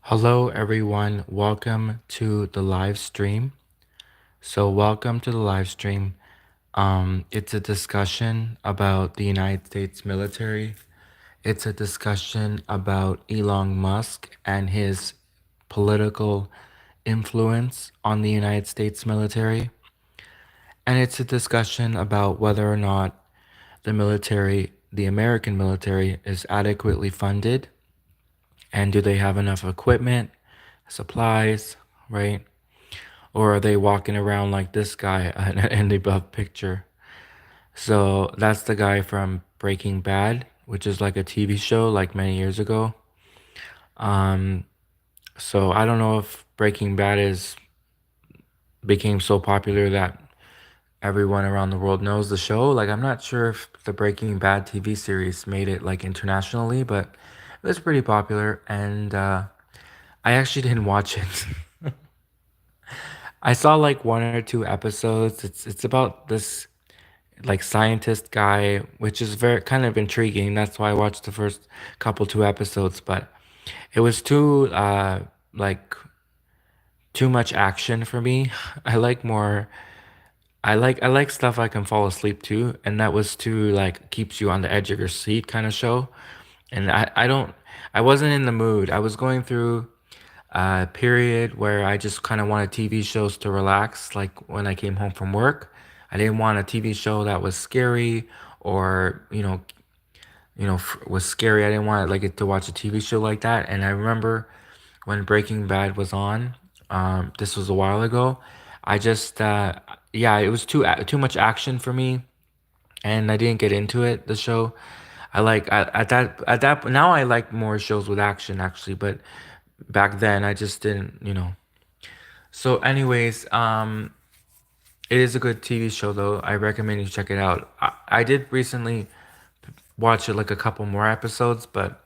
Hello, everyone. Welcome to the live stream. Welcome to the live stream. It's a discussion about the United States military. It's a discussion about Elon Musk and his political influence on the United States military. And it's a discussion about whether or not the military, the American military, is adequately funded and do they have enough equipment, supplies, right? Or are they walking around like this guy in the above picture? So that's the guy from Breaking Bad, which is like a TV show like many years ago. Um, so I don't know if Breaking Bad is became so popular that everyone around the world knows the show. Like I'm not sure if the Breaking Bad TV series made it like internationally, but it was pretty popular and I actually didn't watch it. I saw like one or two episodes. It's about this like scientist guy, which is very kind of intriguing. That's why I watched the first couple two episodes, but it was like too much action for me. I like more I like stuff I can fall asleep to, and that was too like keeps you on the edge of your seat kind of show. And I wasn't in the mood. I was going through a period where I just kind of wanted TV shows to relax, like when I came home from work. I didn't want a TV show that was scary or, was scary. I didn't want like it to watch a TV show like that. And I remember when Breaking Bad was on, this was a while ago. I just, yeah, it was too much action for me, and I didn't get into it. The show, at that now I like more shows with action actually, but back then I just didn't. So, anyways, it is a good TV show though. I recommend you check it out. I did recently watch it like a couple more episodes, but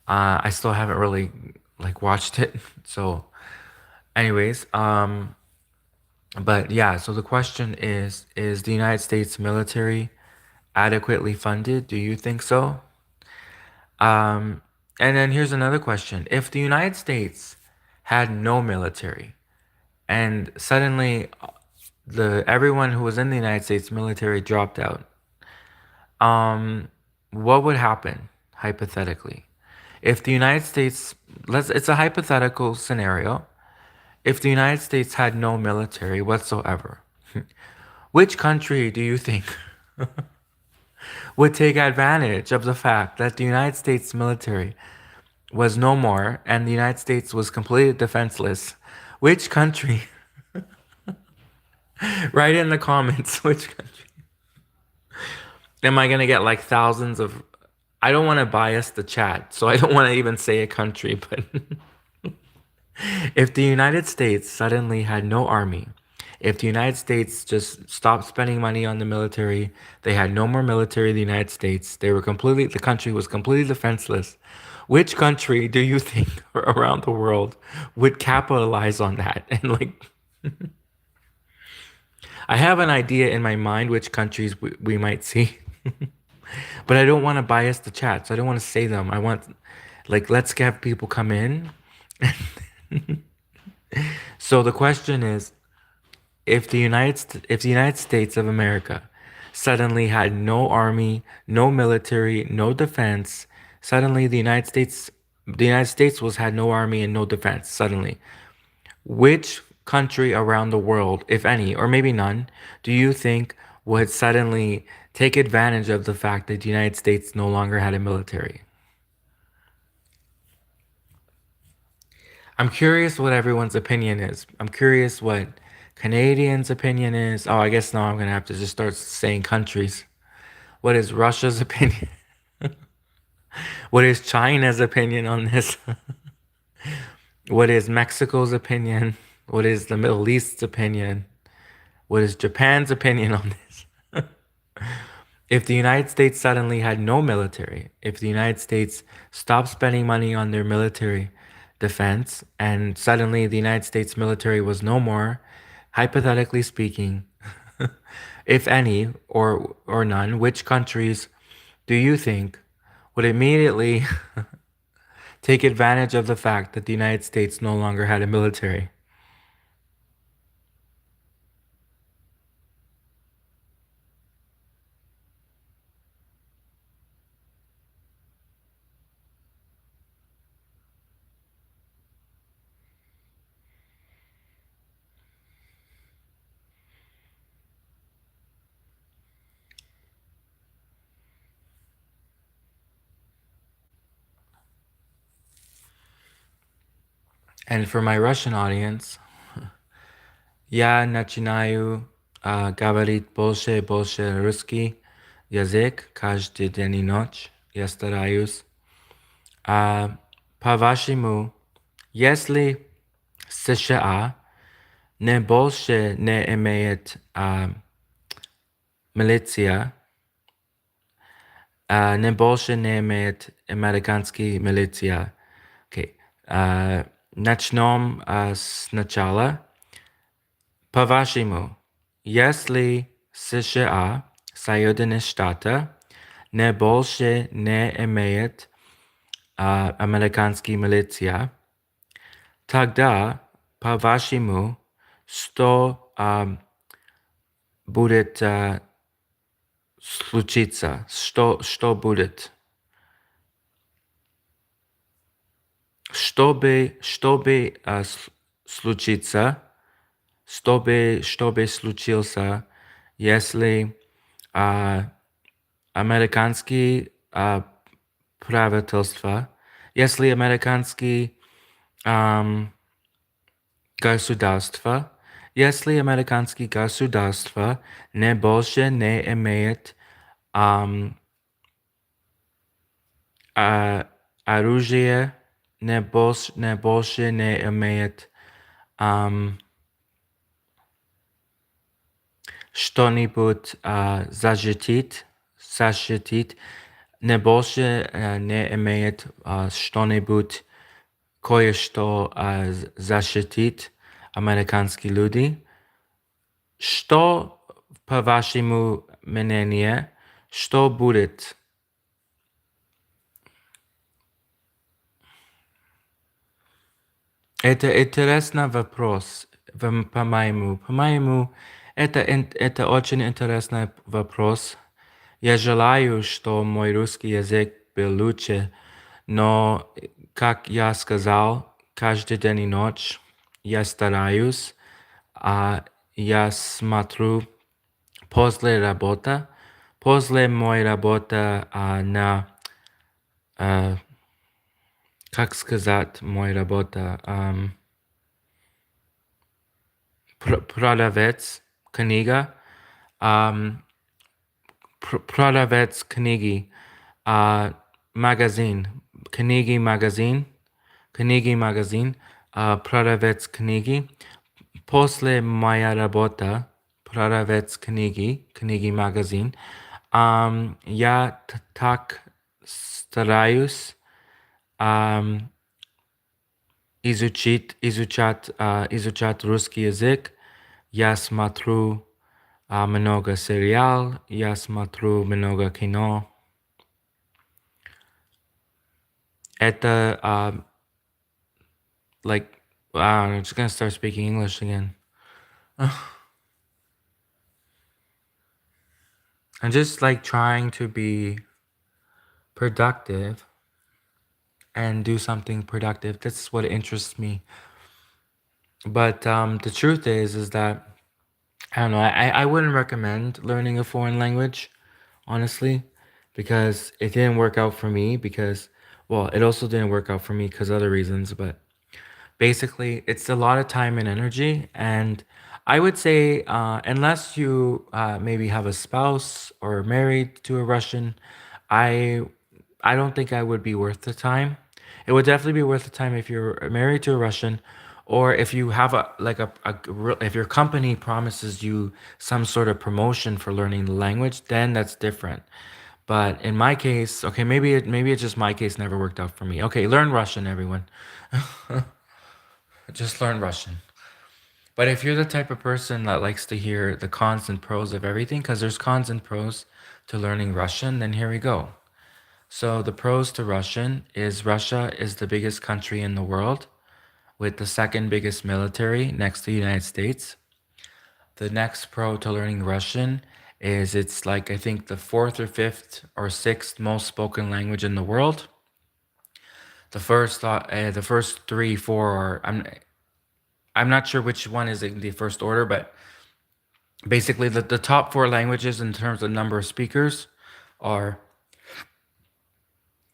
I still haven't really like watched it. So, anyways, but yeah. So the question is the United States military adequately funded? Do you think so? Um, and then here's another question: if the United States had no military and suddenly the everyone who was in the United States military dropped out, um, what would happen hypothetically? If the United States, it's a hypothetical scenario. If the United States had no military whatsoever, which country do you think would take advantage of the fact that the United States military was no more and the United States was completely defenseless? Which country? Write in the comments which country. Am I gonna get like thousands of? I don't want to bias the chat, so I don't want to even say a country, but if the United States suddenly had no army, if the United States just stopped spending money on the military, they had no more military in the United States, the country was completely defenseless. Which country do you think around the world would capitalize on that? And like, I have an idea in my mind which countries we might see, but I don't want to bias the chat, so I don't want to say them. I want, like, let's have people come in. So the question is, if the United States of America suddenly had no army, no military, no defense, suddenly the United States was had no army and no defense suddenly. Which country around the world, if any, or maybe none, do you think would suddenly take advantage of the fact that the United States no longer had a military? I'm curious what everyone's opinion is. I'm curious what Canadians' opinion is. Oh, I guess now I'm gonna have to just start saying countries. What is Russia's opinion? What is China's opinion on this? What is Mexico's opinion? What is the Middle East's opinion? What is Japan's opinion on this? If the United States suddenly had no military, if the United States stopped spending money on their military defense, and suddenly the United States military was no more, hypothetically speaking, if any or none, which countries do you think would immediately take advantage of the fact that the United States no longer had a military. And for my Russian audience, я начинаю говорить больше русский язык каждый день и ночь. Я стараюсь. По-вашему, если США не больше не имеет милиция, не больше не имеет американский милиция. Окей. Начнем сначала. По-вашему, если США, Соединенные Штаты, не больше не имеет американский милиция, тогда, по-вашему, что будет случиться? Что будет? Чтобы случиться, чтобы случился, если американские правительства, если американские государства, если американские государства не больше не имеют оружие, не больше не имеют что-нибудь защитить, не больше не имеет что-нибудь, кое-что защитить американские люди. Что, по вашему мнению, что будет? Это интересный вопрос, по-моему. По-моему, это очень интересный вопрос. Я желаю, что мой русский язык был лучше, но, как я сказал, каждый день и ночь я стараюсь, я смотрю после моей работы на, как сказать, моя работа, продавец книга, продавец книги, магазин, книги-магазин, продавец книги. После моя работа, продавец книги-магазин, я так стараюсь изучать русский язык. Я смотрю много сериал, я смотрю много кино. Это I'm just gonna start speaking English again. I'm just trying to be productive and do something productive. That's what interests me. But the truth is that I don't know. I wouldn't recommend learning a foreign language, honestly, because it didn't work out for me. It also didn't work out for me because other reasons. But basically, it's a lot of time and energy, and I would say unless you maybe have a spouse or are married to a Russian, I I don't think I would be worth the time. It would definitely be worth the time if you're married to a Russian, or if you have if your company promises you some sort of promotion for learning the language, then that's different. But in my case, okay, maybe it's just my case never worked out for me. Okay, learn Russian, everyone. Just learn Russian. But if you're the type of person that likes to hear the cons and pros of everything, because there's cons and pros to learning Russian, then here we go. So the pros to Russian is Russia is the biggest country in the world with the second biggest military next to the United States. The next pro to learning Russian is it's like I think the fourth or fifth or sixth most spoken language in the world. The first three, four are I'm not sure which one is in the first order, but basically the top four languages in terms of number of speakers are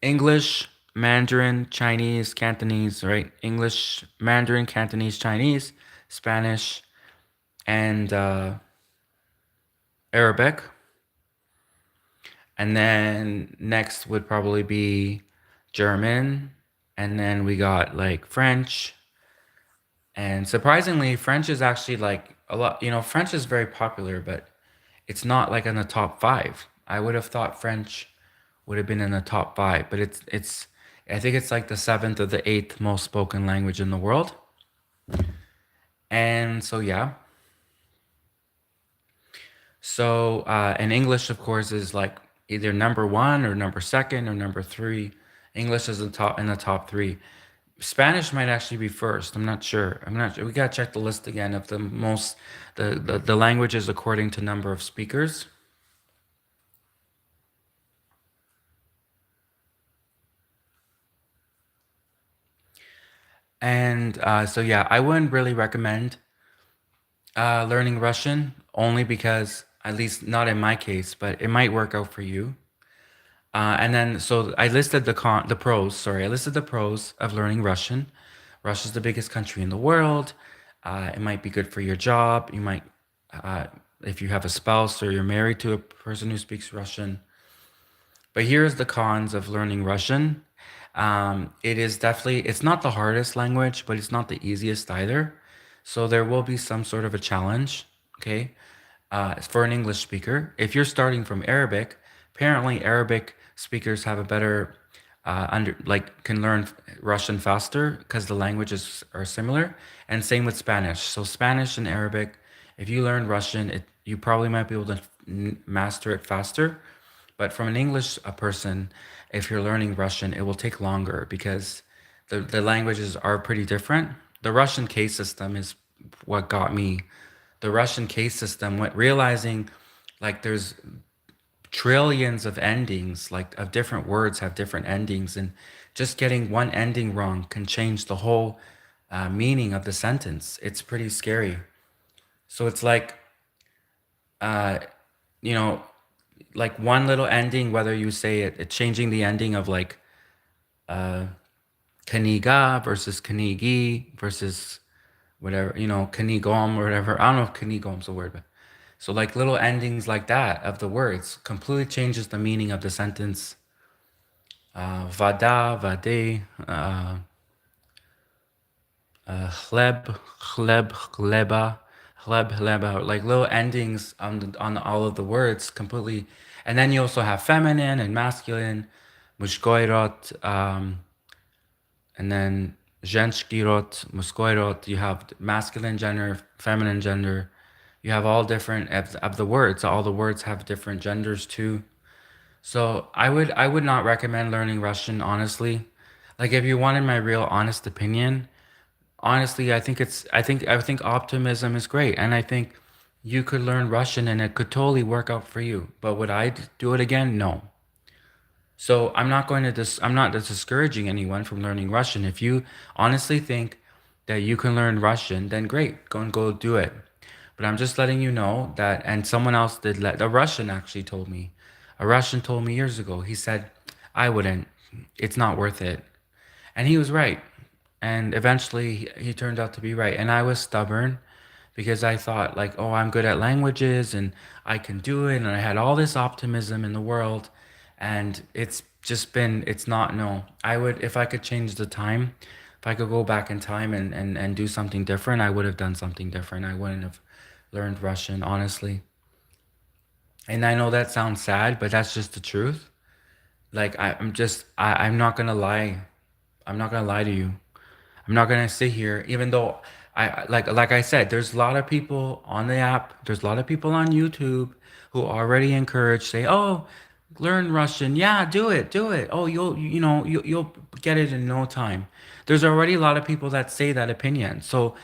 English, Mandarin, Chinese, Cantonese, right? English, Mandarin, Cantonese, Chinese, Spanish, and Arabic. And then next would probably be German. And then we got like French. And surprisingly, French is actually like a lot, French is very popular, but it's not like in the top five. I would have thought French would have been in the top five, but I think it's like the seventh or the eighth most spoken language in the world. And so, yeah. So, and English, of course, is like either number one or number second or number three. English is in the top three. Spanish might actually be first. I'm not sure. I'm not sure. We gotta check the list again of the languages according to number of speakers. And so yeah, I wouldn't really recommend learning Russian only because at least not in my case, but it might work out for you. And then so I listed the pros. Sorry, I listed the pros of learning Russian. Russia's the biggest country in the world. It might be good for your job. You might, uh, if you have a spouse or you're married to a person who speaks Russian. But here's the cons of learning Russian. It's not the hardest language, but it's not the easiest either. So there will be some sort of a challenge, okay, for an English speaker. If you're starting from Arabic, apparently Arabic speakers have a better, can learn Russian faster because the languages are similar. And same with Spanish. So Spanish and Arabic, if you learn Russian, you probably might be able to master it faster. But from an English person, if you're learning Russian, it will take longer because the languages are pretty different. The Russian case system is what got me. The Russian case system, what realizing like there's trillions of endings, like of different words have different endings, and just getting one ending wrong can change the whole meaning of the sentence. It's pretty scary. So it's like, uh, you know, like one little ending, whether you say it changing the ending of like kaniga versus kanigi versus whatever, kanigom or whatever. I don't know if kanigom's a word, but so like little endings like that of the words completely changes the meaning of the sentence. Vada, vade, chleb, chleb, chleba, chleb, chleba, like little endings on all of the words completely. And then you also have feminine and masculine, mushkoirot, and then zhenskirot, muskoirot. You have masculine gender, feminine gender. You have all different of the words. All the words have different genders too. So I would not recommend learning Russian honestly. Like if you wanted my real honest opinion, honestly, I think optimism is great, and I think you could learn Russian and it could totally work out for you. But would I do it again? No. So I'm not discouraging anyone from learning Russian. If you honestly think that you can learn Russian, then great, go do it. But I'm just letting you know that, and someone else did let a Russian actually told me. A Russian told me years ago. He said, "I wouldn't. It's not worth it." And he was right. And eventually he turned out to be right. And I was stubborn because I thought like, "Oh, I'm good at languages and I can do it." And I had all this optimism in the world. And it's not, no. I would, if I could change the time, if I could go back in time and do something different, I would have done something different. I wouldn't have learned Russian, honestly. And I know that sounds sad, but that's just the truth. Like I'm not gonna lie. I'm not gonna lie to you. I'm not gonna sit here, even though like I said, there's a lot of people on the app, there's a lot of people on YouTube who already encourage, say, oh, Learn Russian. Yeah, do it. Do it. Oh, you'll get it in no time. There's already a lot of people that say that opinion. So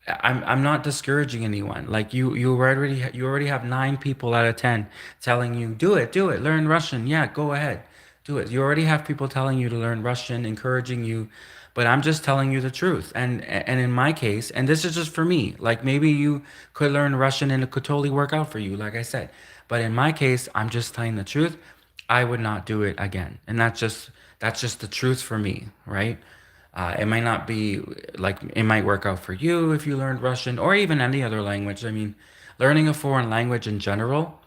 I'm not discouraging anyone. Like you already have 9 people out of 10 telling you, do it, learn Russian. Yeah, go ahead. Do it. You already have people telling you to learn Russian, encouraging you, but I'm just telling you the truth. And in my case, and this is just for me, like maybe you could learn Russian and it could totally work out for you, like I said. But in my case, I'm just telling the truth. I would not do it again. And that's just the truth for me, right? It might not be like it might work out for you if you learned Russian or even any other language. I mean, learning a foreign language in general,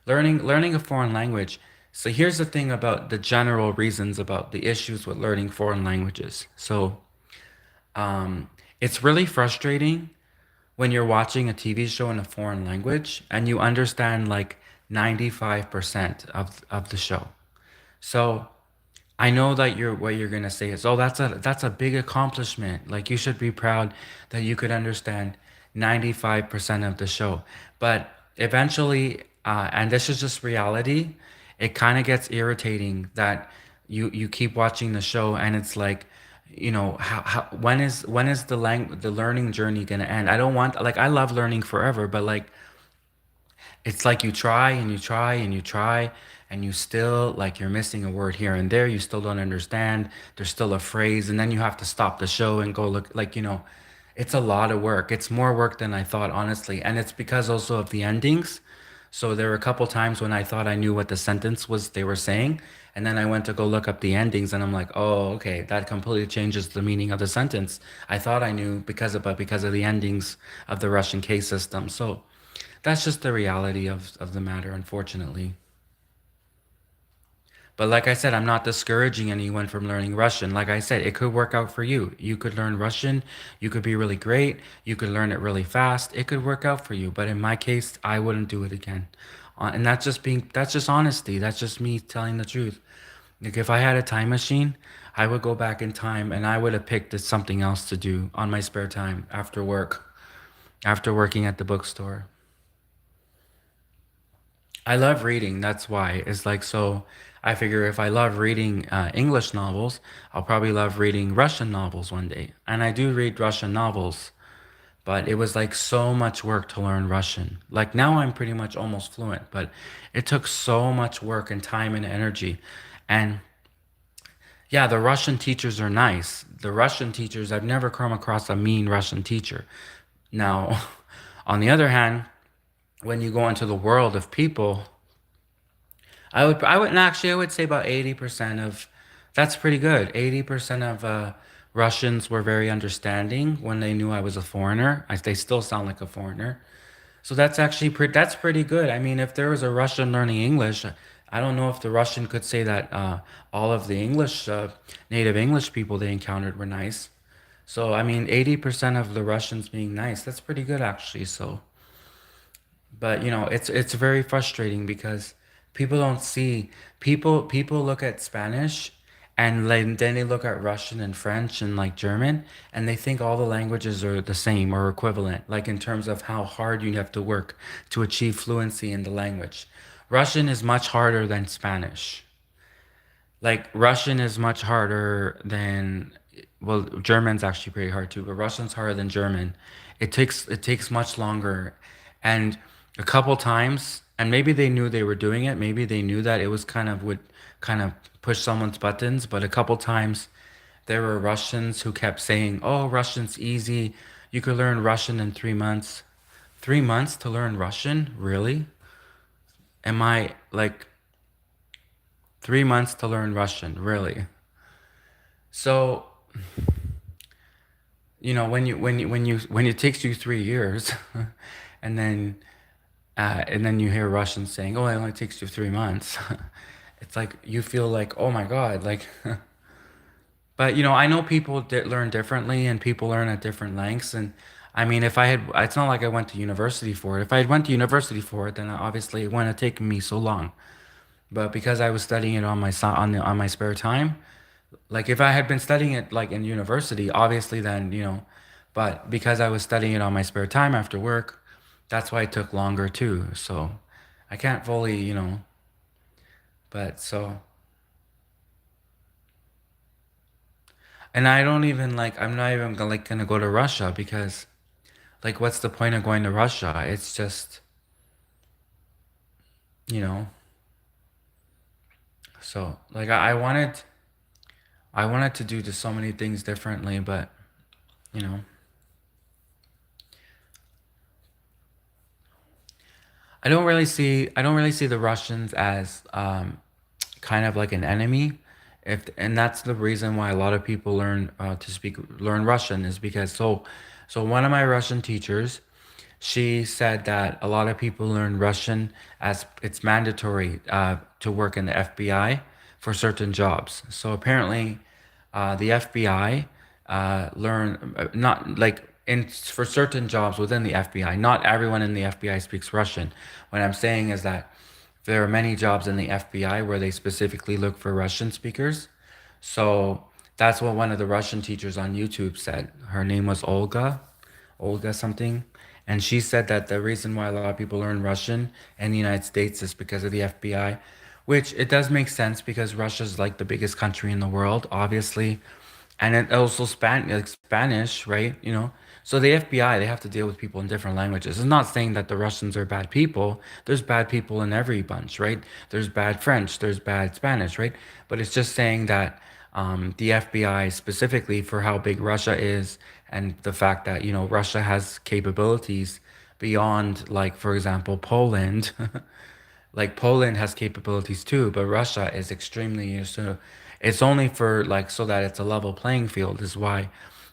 learning a foreign language. So here's the thing about the general reasons about the issues with learning foreign languages. So it's really frustrating when you're watching a TV show in a foreign language and you understand like 95% of the show. So I know that what you're gonna say is, oh, that's a big accomplishment. Like you should be proud that you could understand 95% of the show. But eventually, and this is just reality, it kind of gets irritating that you keep watching the show and it's like, how when is the learning journey gonna end? I don't want like I love learning forever, but like it's like you try and you try and you try and you still like you're missing a word here and there, you still don't understand, there's still a phrase, and then you have to stop the show and go look, like, it's a lot of work. It's more work than I thought, honestly, and it's because also of the endings. So there were a couple times when I thought I knew what the sentence was they were saying, and then I went to go look up the endings and I'm like, oh, okay, that completely changes the meaning of the sentence. I thought I knew because of the endings of the Russian case system. So that's just the reality of the matter, unfortunately. But like I said, I'm not discouraging anyone from learning Russian. Like I said, it could work out for you. You could learn Russian, you could be really great, you could learn it really fast. It could work out for you. But in my case, I wouldn't do it again. And that's just honesty. That's just me telling the truth. Like if I had a time machine, I would go back in time and I would have picked something else to do on my spare time after work, after working at the bookstore. I love reading. That's why. It's like, so I figure if I love reading English novels, I'll probably love reading Russian novels one day. And I do read Russian novels, but it was like so much work to learn Russian. Like now I'm pretty much almost fluent, but it took so much work and time and energy. And yeah, the Russian teachers are nice. The Russian teachers, I've never come across a mean Russian teacher. Now, on the other hand, when you go into the world of people, I would say about 80% of, that's pretty good. 80% of Russians were very understanding when they knew I was a foreigner. They still sound like a foreigner. So that's pretty good. I mean, if there was a Russian learning English, I don't know if the Russian could say that all of the native English people they encountered were nice. So, I mean, 80% of the Russians being nice, that's pretty good actually. So, but it's very frustrating because people don't see people look at Spanish and like, then they look at Russian and French and like German and they think all the languages are the same or equivalent, like in terms of how hard you have to work to achieve fluency in the language. Russian is much harder than Spanish. Like Russian is much harder than, well, German's actually pretty hard too, but Russian's harder than German. It takes much longer. And a couple times, and maybe they knew they were doing it, maybe they knew that it was would kind of push someone's buttons, but a couple times there were Russians who kept saying, "Oh, Russian's easy. You could learn Russian in 3 months." 3 months to learn Russian? Really? Am I like 3 months to learn Russian? Really? So, when it takes you 3 years, and then you hear Russians saying, "Oh, it only takes you 3 months," it's like you feel like, "Oh my God!" Like, but I know people learn differently, and people learn at different lengths. And I mean, if I had, it's not like I went to university for it. If I had went to university for it, then obviously it wouldn't have taken me so long. But because I was studying it on my spare time, like if I had been studying it like in university, obviously then, but because I was studying it on my spare time after work, that's why it took longer too. So I can't fully. But so, and I don't even like, I'm not even like gonna go to Russia because like, what's the point of going to Russia? It's just, you know, so like I wanted to do just so many things differently, but you know, I don't really see the Russians as kind of like an enemy. If and that's the reason why a lot of people learn Russian is because so one of my Russian teachers, she said that a lot of people learn Russian as it's mandatory to work in the FBI for certain jobs. So apparently, the FBI learn not like in for certain jobs within the FBI. Not everyone in the FBI speaks Russian. What I'm saying is that there are many jobs in the FBI where they specifically look for Russian speakers. So that's what one of the Russian teachers on YouTube said. Her name was Olga something. And she said that the reason why a lot of people learn Russian in the United States is because of the FBI, which it does make sense because Russia's like the biggest country in the world, obviously. And it also like Spanish, right? You know, so the FBI they have to deal with people in different languages. It's not saying that the Russians are bad people. There's bad people in every bunch, right? There's bad French, there's bad Spanish, right? But it's just saying that the FBI specifically for how big Russia is and the fact that you know Russia has capabilities beyond, like for example, Poland. Like Poland has capabilities too, but Russia is extremely so it's only for like so that it's a level playing field is why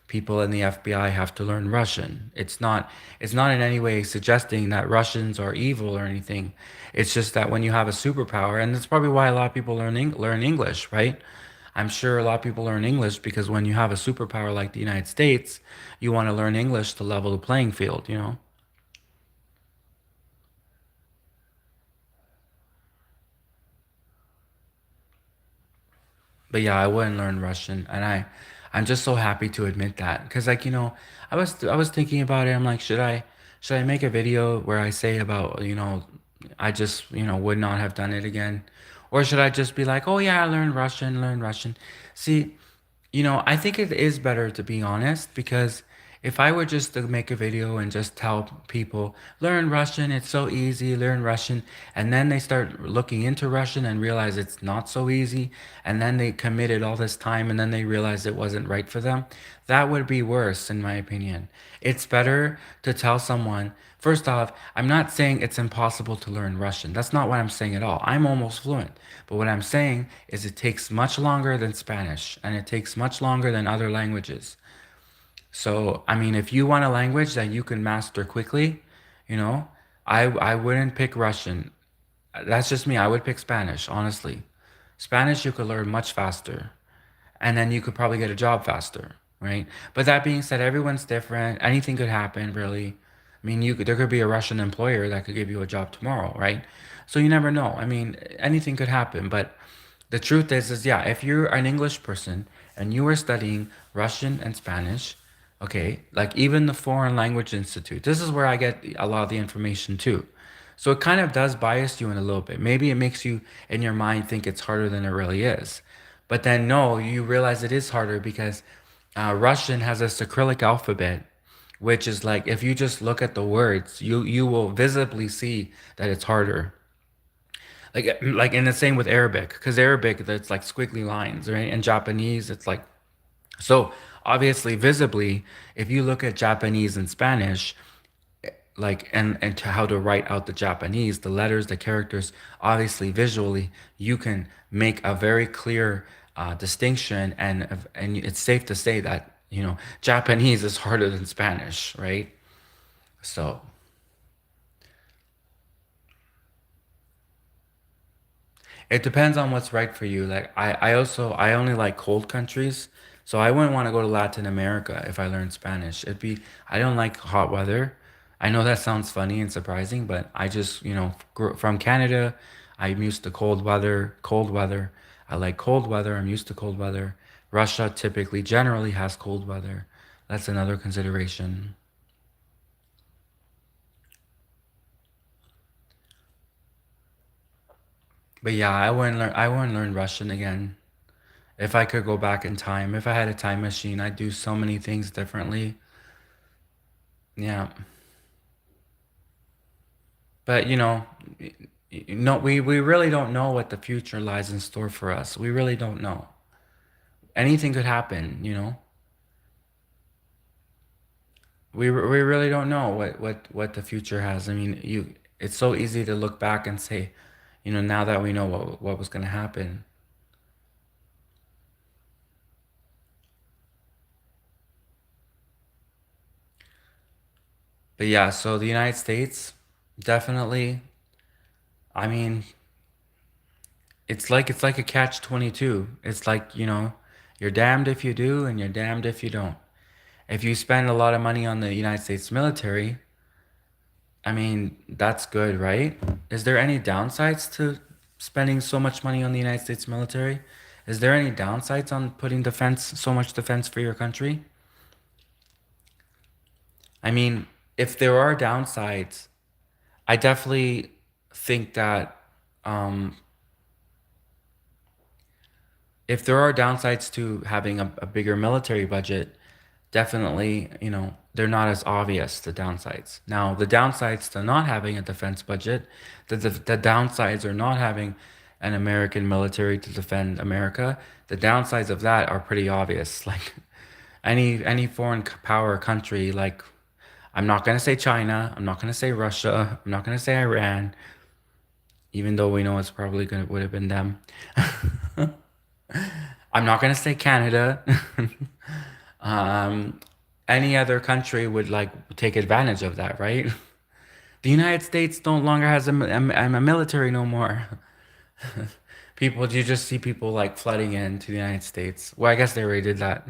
people in the FBI have to learn Russian. It's not in any way suggesting that Russians are evil or anything. It's just that when you have a superpower, and that's probably why a lot of people learn English, right? I'm sure a lot of people learn English because when you have a superpower like the United States, you want to learn English to level the playing field, you know? But yeah, I wouldn't learn Russian, and I'm just so happy to admit that because like you know, I was thinking about it. I'm like, should I make a video where I say about you know, I just you know would not have done it again, or should I just be like, oh yeah, I learned Russian, learn Russian. See, you know, I think it is better to be honest because if I were just to make a video and just tell people, learn Russian, it's so easy, learn Russian, and then they start looking into Russian and realize it's not so easy, and then they committed all this time and then they realize it wasn't right for them, that would be worse, in my opinion. It's better to tell someone, first off, I'm not saying it's impossible to learn Russian. That's not what I'm saying at all. I'm almost fluent. But what I'm saying is it takes much longer than Spanish and it takes much longer than other languages. So, I mean, if you want a language that you can master quickly, you know, I wouldn't pick Russian. That's just me. I would pick Spanish, honestly. Spanish you could learn much faster and then you could probably get a job faster, right? But that being said, everyone's different. Anything could happen, really. I mean, there could be a Russian employer that could give you a job tomorrow, right? So you never know. I mean, anything could happen. But the truth is yeah, if you're an English person and you are studying Russian and Spanish, okay, like even the Foreign Language Institute, this is where I get a lot of the information too. So it kind of does bias you in a little bit. Maybe it makes you in your mind think it's harder than it really is. But then no, you realize it is harder because Russian has a Cyrillic alphabet, which is like if you just look at the words, you will visibly see that it's harder. Like and the same with Arabic, because Arabic it's like squiggly lines, right? And Japanese, it's like so obviously visibly, if you look at Japanese and Spanish, like and to how to write out the Japanese, the letters, the characters, obviously visually, you can make a very clear distinction, and it's safe to say that you know Japanese is harder than Spanish, right? So it depends on what's right for you. Like I only like cold countries, so I wouldn't want to go to Latin America if I learned Spanish. I don't like hot weather. I know that sounds funny and surprising, but I just, you know, from Canada, I'm used to cold weather, cold weather. I like cold weather. I'm used to cold weather. Russia typically generally has cold weather. That's another consideration. But yeah, I wouldn't learn Russian again. If I could go back in time, if I had a time machine, I'd do so many things differently. Yeah. But no, we really don't know what the future lies in store for us. We really don't know. Anything could happen. We really don't know what the future has. I mean, it's so easy to look back and say, now that we know what was going to happen. But yeah, so the United States, definitely, I mean, it's like a catch 22. It's like, you're damned if you do and you're damned if you don't. If you spend a lot of money on the United States military, I mean, that's good, right? Is there any downsides to spending so much money on the United States military? Is there any downsides on putting so much defense for your country? I mean, if there are downsides, I definitely think that um, if there are downsides to having a bigger military budget, definitely, they're not as obvious, the downsides. Now, the downsides to not having a defense budget, the downsides are not having an American military to defend America. The downsides of that are pretty obvious. Like any foreign power country, like I'm not gonna say China, I'm not gonna say Russia, I'm not gonna say Iran, even though we know it's probably gonna would have been them. I'm not gonna say Canada. um, any other country would like take advantage of that, right? The United States no longer has a military no more. You just see people like flooding into the United States. Well, I guess they already did that.